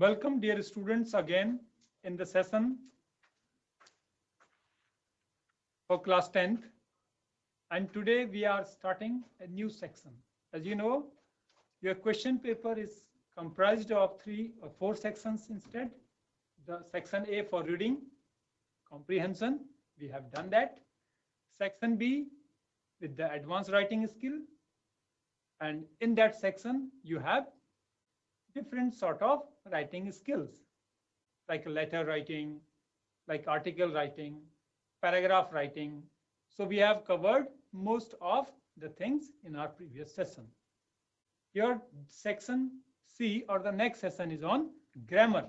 Welcome, dear students, again in the session for class 10th. And today we are starting a new section. As you know, your question paper is comprised of 3 or 4 sections instead. The section A for reading, comprehension, we have done that. Section B with the advanced writing skill. And in that section, you have different sort of writing skills, like letter writing, like article writing, paragraph writing. So we have covered most of the things in our previous session. Your section C or the next session is on grammar.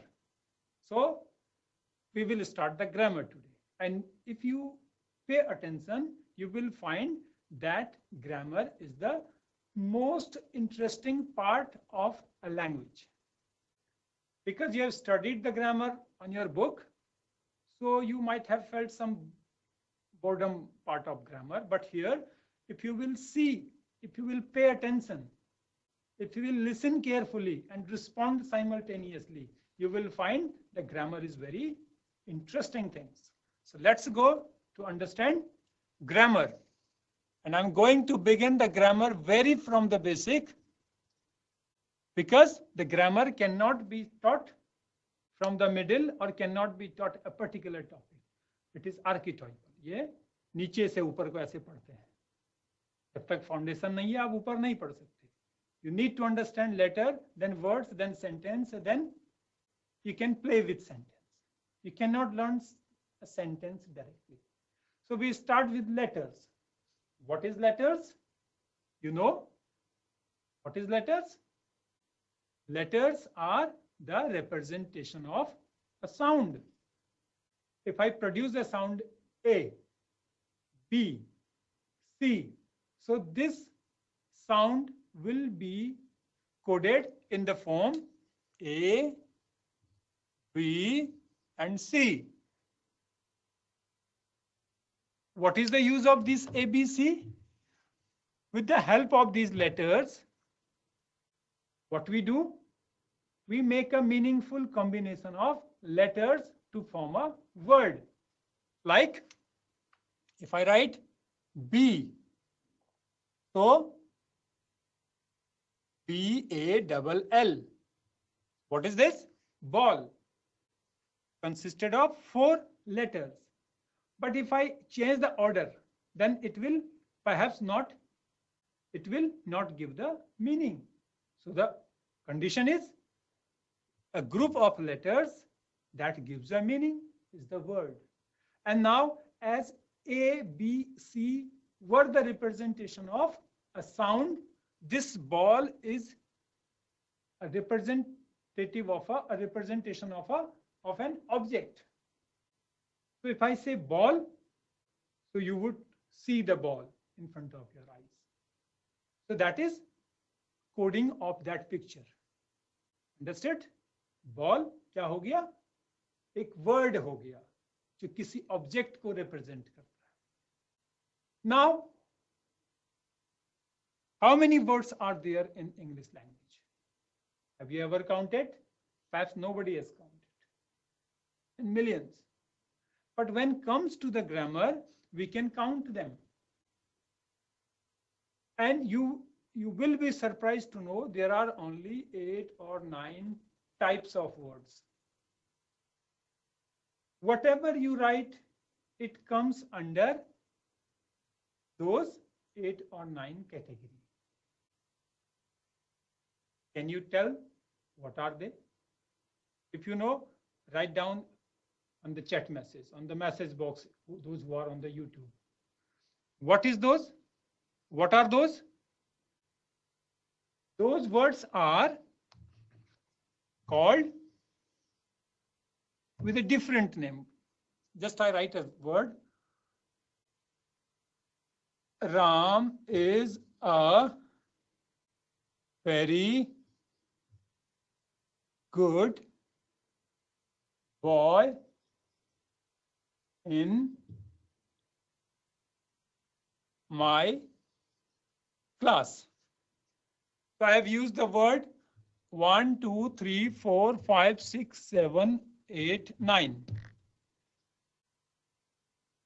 So we will start the grammar today. And if you pay attention, you will find that grammar is the most interesting part of a language. Because you have studied the grammar on your book, so you might have felt some boredom part of grammar. But here, if you will see, if you will pay attention, if you will listen carefully and respond simultaneously, you will find the grammar is very interesting things. So let's go to understand grammar. And I'm going to begin the grammar very from the basic, because the grammar cannot be taught from the middle or cannot be taught a particular topic. It is archetypal. ये नीचे से ऊपर को ऐसे पढ़ते हैं. जब तक फाउंडेशन नहीं है आप ऊपर नहीं पढ़ सकते. You need to understand letter, then words, then sentence, then you can play with sentence. You cannot learn a sentence directly. So we start with letters. What is letters? You know what is letters? Letters are the representation of a sound. If I produce a sound A, B, C, so this sound will be coded in the form A, B, and C. What is the use of this A, B, C? With the help of these letters, what we do? We make a meaningful combination of letters to form a word. Like if I write B, so B-A-double-L. What is this? Ball. Consisted of 4 letters. But if I change the order, then it will perhaps not, it will not give the meaning. So the condition is a group of letters that gives a meaning is the word. And now as A, B, C were the representation of a sound, this ball is a representative of a representation of an object. So if I say ball, so you would see the ball in front of your eyes. So that is coding of that picture. Understood? Ball क्या हो गया? एक word हो गया जो किसी object को represent करता है. Now, how many words are there in English language? Have you ever counted? Perhaps nobody has counted. In millions. But when it comes to the grammar, we can count them. And you will be surprised to know there are only 8 or 9 types of words. Whatever you write, it comes under those 8 or 9 categories. Can you tell what are they? If you know, write down on the chat message, on the message box, those who are on the YouTube. What is those? What are those? Those words are called with a different name. Just I write a word. Ram is a very good boy in my class. So I have used the word 1, 2, 3, 4, 5, 6, 7, 8, 9.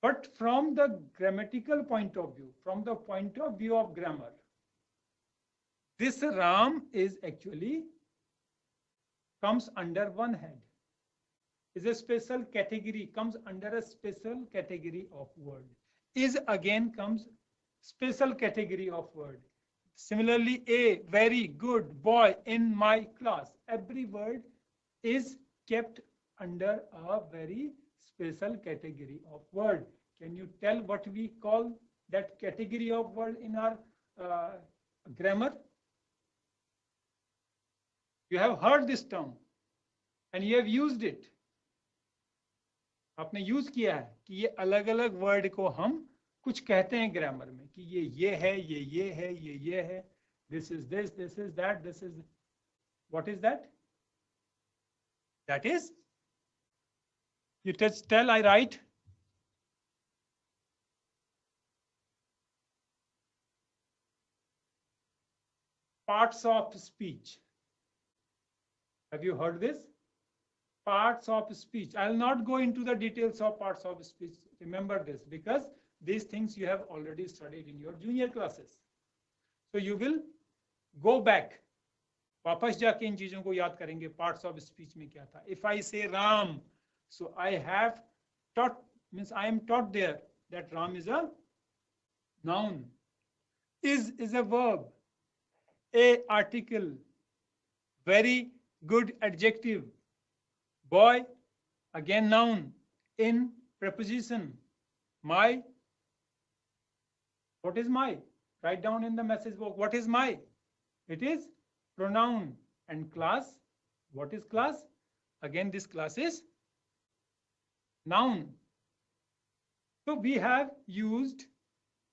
But from the grammatical point of view, from the point of view of grammar, this Ram is actually comes under one head. Is a special category, comes under a special category of word. Is again comes special category of word. Similarly, a very good boy in my class. Every word is kept under a very special category of word. Can you tell what we call that category of word in our grammar? You have heard this term and you have used it. आपने use किया है कि ये अलग अलग word को हम कुछ कहते हैं ग्रामर में कि ये है, ये है, ये है. This is this is that, this is. What is that? That is, you tell, I write. Parts of speech. Have you heard this? Parts of speech. I'll not go into the details of parts of speech. Remember this, because these things you have already studied in your junior classes. So you will go back. वापस जाके इन चीजों को याद करेंगे. Parts of speech में क्या था? If I say Ram, so I have taught, means I am taught there that Ram is a noun. Is a verb. A article. Very good adjective. Boy, again noun. In preposition. My. What is my? Write down in the message box. What is my? It is pronoun. And class. What is class? Again, this class is noun. So we have used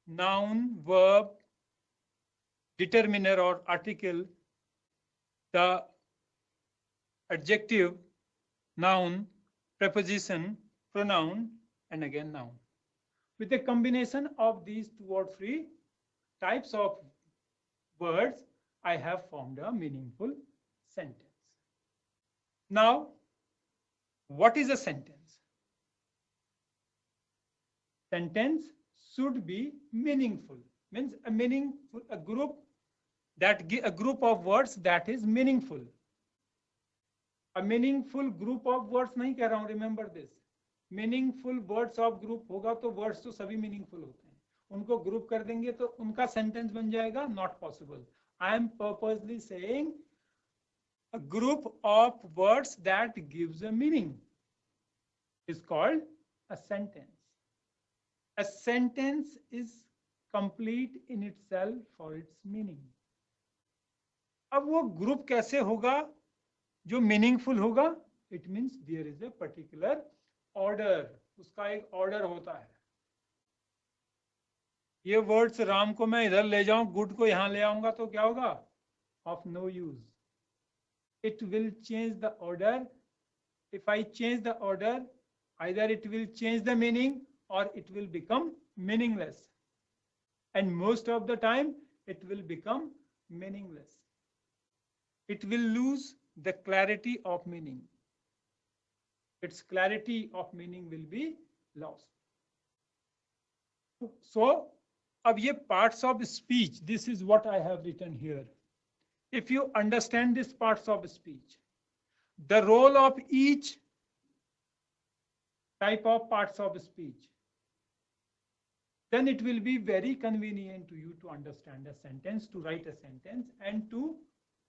noun, verb, determiner or article, the adjective, noun, preposition, pronoun, and again noun. With a combination of these 2 or 3 types of words, I have formed a meaningful sentence. Now, what is a sentence? Sentence should be meaningful. Means a group of words that is meaningful. A meaningful group of words नहीं कह रहा हूँ. Remember this. Meaningful words of group होगा तो words तो सभी meaningful होते हैं. उनको group कर देंगे तो उनका sentence बन जाएगा. Not possible. I am purposely saying a group of words that gives a meaning is called a sentence. A sentence is complete in itself for its meaning. अब वो group कैसे होगा जो मीनिंगफुल होगा? It means there is a particular order. उसका एक order होता है. ये वर्ड्स राम को मैं इधर ले जाऊं, गुड को यहां ले आऊंगा तो क्या होगा? Of no use. It will change the order. If I change the order, either it will change the meaning और it will become meaningless. And most of the time it will become meaningless. It will lose the clarity of meaning. Its clarity of meaning will be lost. So, अब ये parts of speech, this is what I have written here. If you understand these parts of speech, the role of each type of parts of speech, then it will be very convenient to you to understand a sentence, to write a sentence, and to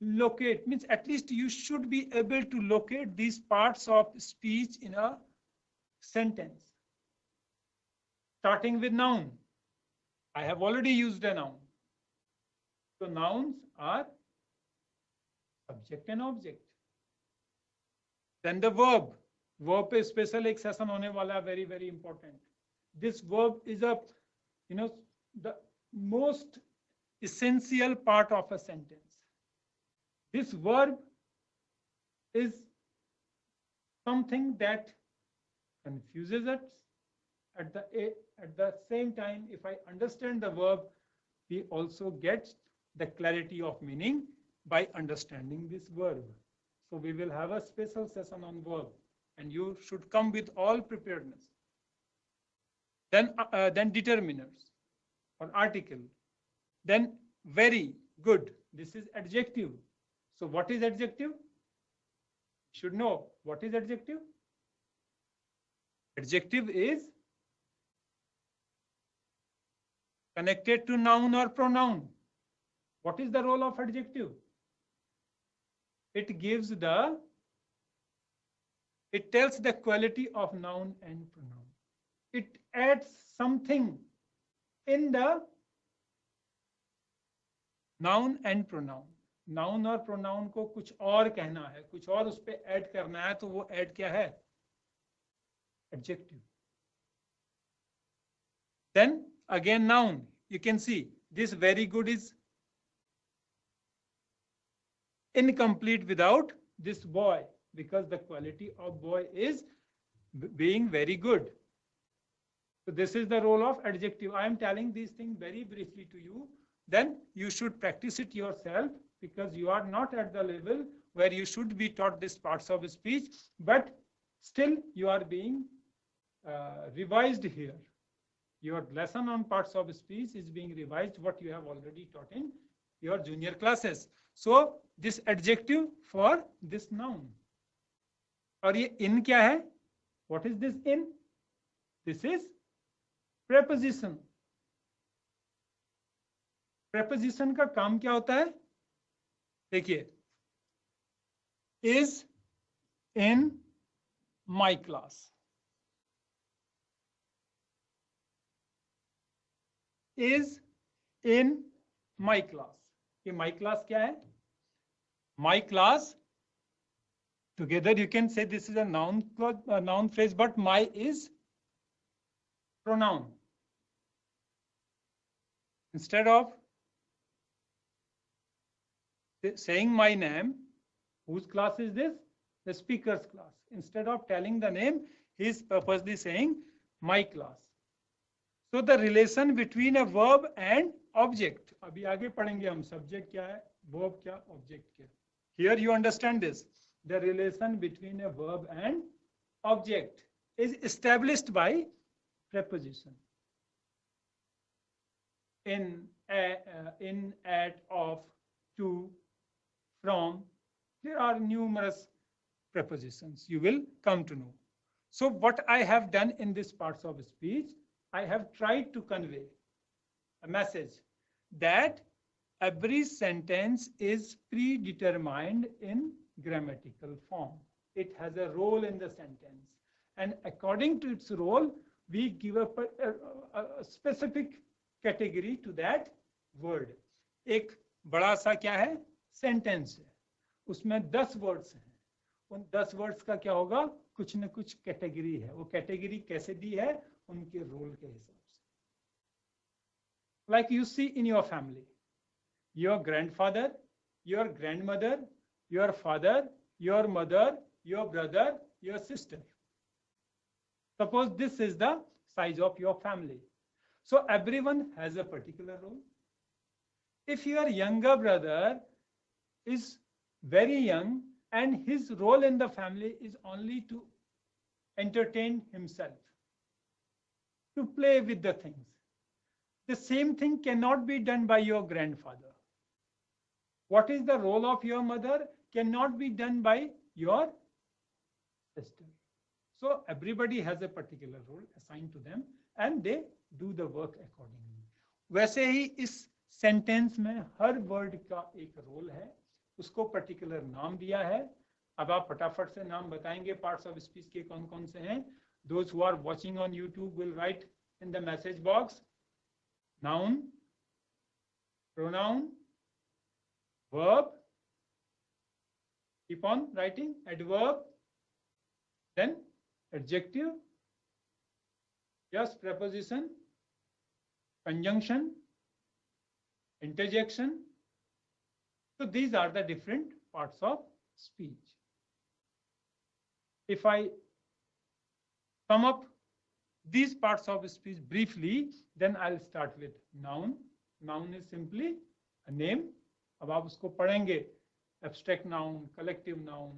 locate. Means at least you should be able to locate these parts of speech in a sentence. Starting with noun. I have already used a noun. So nouns are subject and object. Then the verb. Verb पे special एक session होने वाला है, very very important. This verb is a, the most essential part of a sentence. This verb is something that confuses us. At the same time, if I understand the verb, we also get the clarity of meaning by understanding this verb. So we will have a special session on verb, and you should come with all preparedness. Then determiners or article. Then very good. This is adjective. So what is adjective? You should know what is adjective. Adjective is connected to noun or pronoun. What is the role of adjective? It tells the quality of noun and pronoun. It adds something in the noun and pronoun. Noun और pronoun को कुछ और कहना है, कुछ और उस पे ऐड करना है, तो वो ऐड क्या है? Adjective. Then again noun. You can see this very good is incomplete without this boy, because the quality of boy is being very good. So this is the role of adjective. I am telling these things very briefly to you. Then you should practice it yourself, because you are not at the level where you should be taught these parts of speech, but still you are being revised here. Your lesson on parts of speech is being revised, what you have already taught in your junior classes. So this adjective for this noun. और ये in क्या है? What is this in? This is preposition. Preposition का काम क्या होता है? देखिए, is in my class. Is in my class. ये my class क्या है? My class. Together you can say this is a noun phrase, but my is pronoun. Instead of saying my name, whose class is this? The speaker's class. Instead of telling the name, he is purposely saying my class. So the relation between a verb and object. अभी आगे पढ़ेंगे हम subject क्या है, verb क्या, object क्या. Here you understand this. The relation between a verb and object is established by preposition. In, at, of, to, from. There are numerous prepositions you will come to know. So what I have done in this parts of speech, I have tried to convey a message that every sentence is predetermined in grammatical form. It has a role in the sentence, and according to its role, we give a specific category to that word. एक बड़ा सा क्या है? Sentence है. उसमें 10 words हैं. उन 10 words का क्या होगा? कुछ न कुछ category है. वो category कैसे दी है? उनके role के हिसाब से. Like you see in your family, your grandfather, your grandmother, your father, your mother, your brother, your sister. Suppose this is the size of your family. So everyone has a particular role. If your younger brother is very young and his role in the family is only to entertain himself, to play with the things, the same thing cannot be done by your grandfather. What is the role of your mother cannot be done by your sister. So everybody has a particular role assigned to them and they do the work accordingly. वैसे ही इस sentence में हर word का एक role है, उसको particular नाम दिया है. अब आप फटाफट से नाम बताएंगे पार्ट्स ऑफ स्पीच के कौन कौन से हैं. Those who are watching on YouTube will write in the message box noun, pronoun, verb. Keep on writing adverb, then adjective, yes, preposition, conjunction, interjection. So these are the different parts of speech. If I sum up these parts of speech briefly, then I'll start with noun. Noun is simply a name अब आप उसको पढ़ेंगे, abstract noun, collective noun,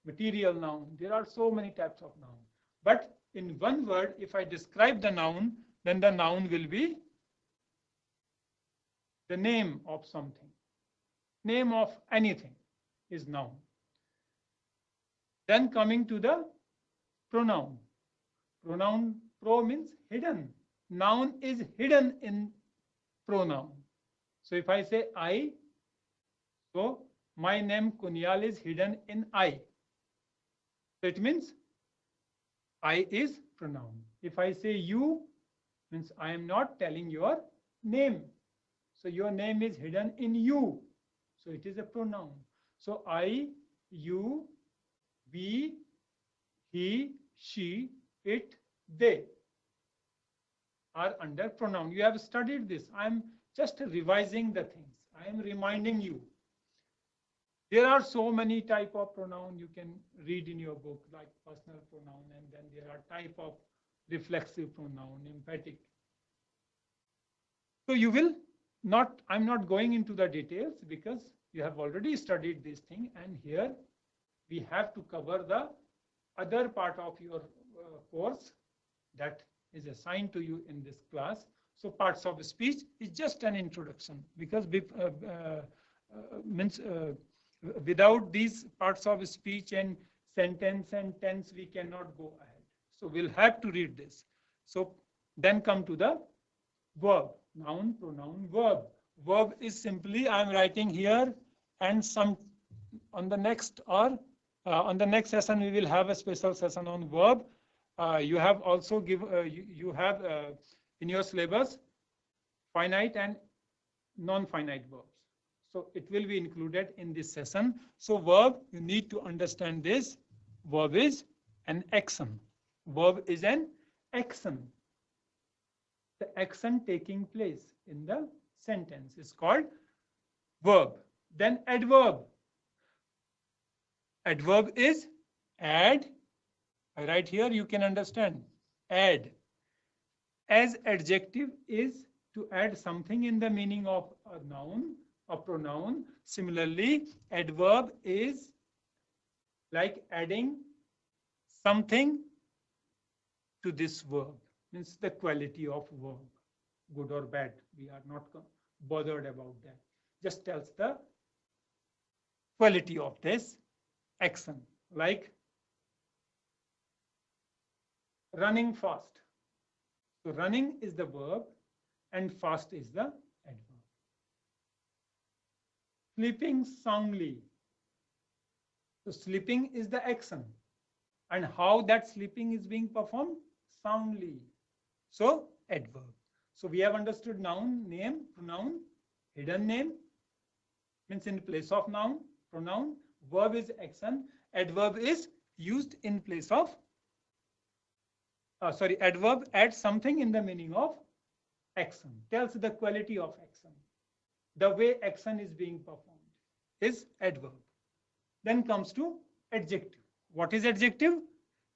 material noun, there are so many types of noun. But in one word, if I describe the noun, then the noun will be the name of something. Name of anything is noun. Then coming to the pronoun. Pronoun, pro means hidden. Noun is hidden in pronoun. So if I say I, so my name Kunyal is hidden in I. So it means I is pronoun. If I say you, means I am not telling your name. So your name is hidden in you. So it is a pronoun. So I, you, we, he, she, it, they are under pronoun. You have studied this. I am just revising the things. I am reminding you. There are so many type of pronoun you can read in your book, like personal pronoun, and then there are type of reflexive pronoun, emphatic. So you will not, I'm not going into the details because you have already studied this thing, and here we have to cover the other part of your course that is assigned to you in this class. So parts of speech is just an introduction, because without these parts of speech and sentence and tense, we cannot go ahead. So we'll have to read this. So then come to the verb, noun, pronoun, verb. Verb is simply, I'm writing here, and some on the next on the next session we will have a special session on verb. You have also you have in your syllabus finite and non-finite verbs. So it will be included in this session. So verb, you need to understand this. Verb is an action. Verb is an action. The action taking place in the sentence is called verb. Then adverb. Adverb is add. I write here, you can understand. Add. As adjective is to add something in the meaning of a noun, a pronoun. Similarly, adverb is like adding something to this verb. Means the quality of verb, good or bad. We are not bothered about that. Just tells the quality of this action, like running fast. So running is the verb and fast is the adverb. Sleeping soundly. So sleeping is the action, and how that sleeping is being performed? Soundly. So adverb. So we have understood noun, name, pronoun, hidden name means in place of noun, pronoun. Verb is action. Adverb is used in place of adverb adds something in the meaning of action, tells the quality of action, the way action is being performed is adverb. Then comes to adjective. What is adjective?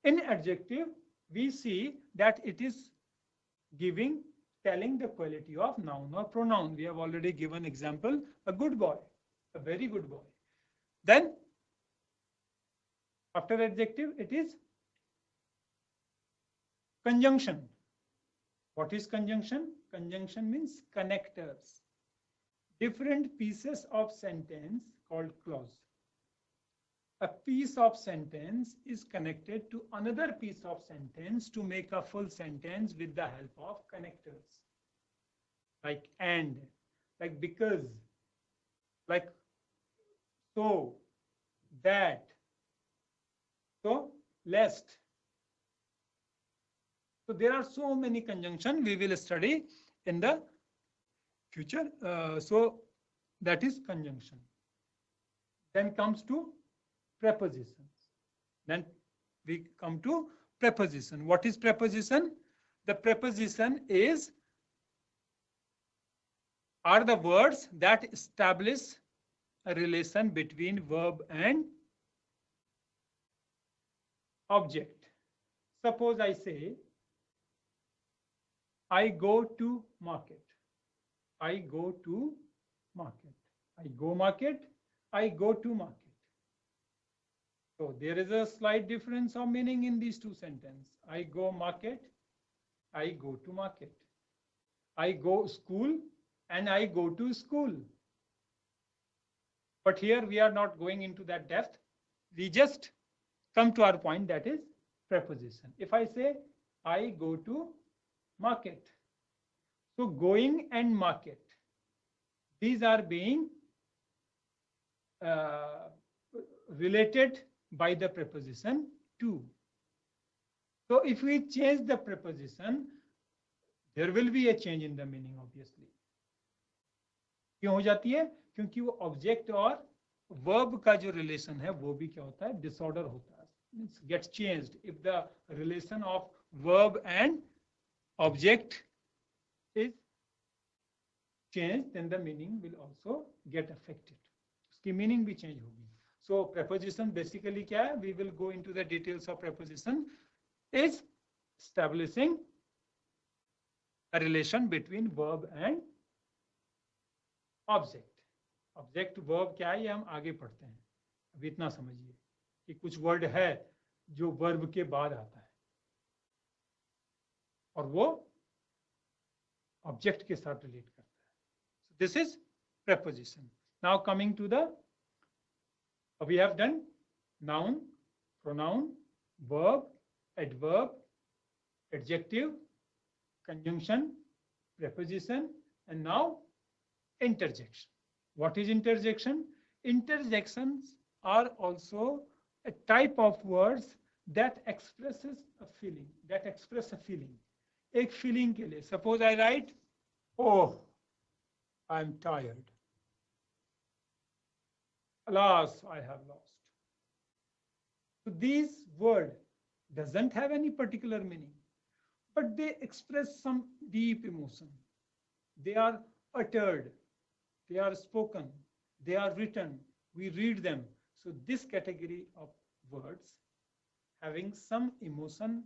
In adjective, we see that it is telling the quality of noun or pronoun. We have already given example, a good boy, a very good boy. Then after adjective, it is conjunction. What is conjunction? Conjunction means connectors. Different pieces of sentence called clause. A piece of sentence is connected to another piece of sentence to make a full sentence with the help of connectors. Like and, like because, like so, that, so, lest. So there are so many conjunctions we will study in the future. So that is conjunction. Then comes to prepositions. Then we come to preposition. What is preposition? The preposition are the words that establish a relation between verb and object. Suppose I say, I go to market. I go to market. I go market, I go to market. So there is a slight difference of meaning in these two sentences. I go market, I go to market. I go school and I go to school. But here we are not going into that depth. We just come to our point, that is preposition. If I say I go to market, so going and market, these are being related by the preposition to. So if we change the preposition, there will be a change in the meaning, obviously. क्यों हो जाती है? क्योंकि वो object और verb का जो relation है वो भी क्या होता है? डिसऑर्डर होता है. Means gets changed. If the relation of verb and object is changed, then the meaning will also get affected. उसकी meaning भी change होगी. So preposition basically क्या है? We will go into the details of preposition. Is establishing a relation between verb and object. Object verb क्या है ये हम आगे पढ़ते हैं. अभी इतना समझिए कि कुछ वर्ड है जो वर्ब के बाद आता है और वो ऑब्जेक्ट के साथ रिलेट करता है. So this is preposition. Now coming to the, we have done noun, pronoun, verb, adverb, adjective, conjunction, preposition, and now interjection. What is interjection? Interjections are also a type of words that expresses a feeling, that express a feeling. एक feeling के लिए, suppose I write, oh, I'm tired. Alas, I have lost. So these word doesn't have any particular meaning, but they express some deep emotion. They are uttered, they are spoken, they are written, we read them. So this category of words having some emotion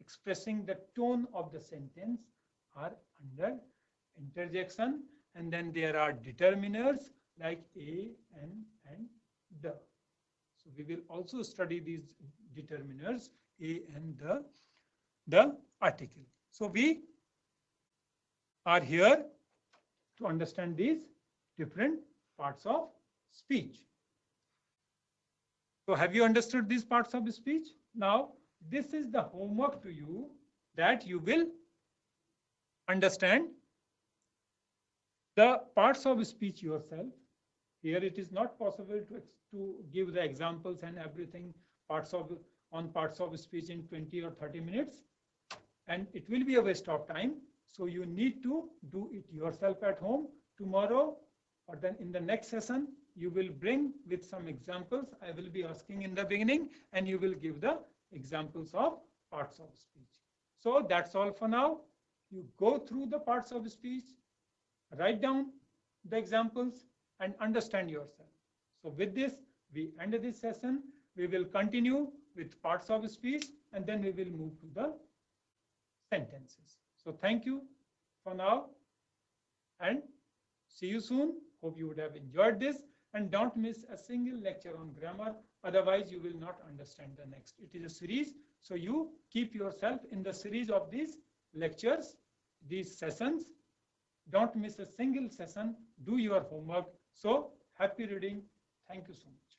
expressing the tone of the sentence are under interjection, and then there are determiners like a, an, and the. So we will also study these determiners, a and the article. So we are here to understand these different parts of speech. So have you understood these parts of speech? Now, this is the homework to you, that you will understand the parts of speech yourself. Here it is not possible to give the examples and everything on parts of speech in 20 or 30 minutes, and it will be a waste of time. So you need to do it yourself at home. Tomorrow or then in the next session, you will bring with some examples. I will be asking in the beginning, and you will give the examples of parts of speech. So that's all for now. You go through the parts of speech, write down the examples, and understand yourself. So with this, we end this session. We will continue with parts of speech, and then we will move to the sentences. So thank you for now, and see you soon. Hope you would have enjoyed this, and don't miss a single lecture on grammar. Otherwise, you will not understand the next. It is a series, so you keep yourself in the series of these lectures, these sessions. Don't miss a single session. Do your homework. So happy reading. Thank you so much.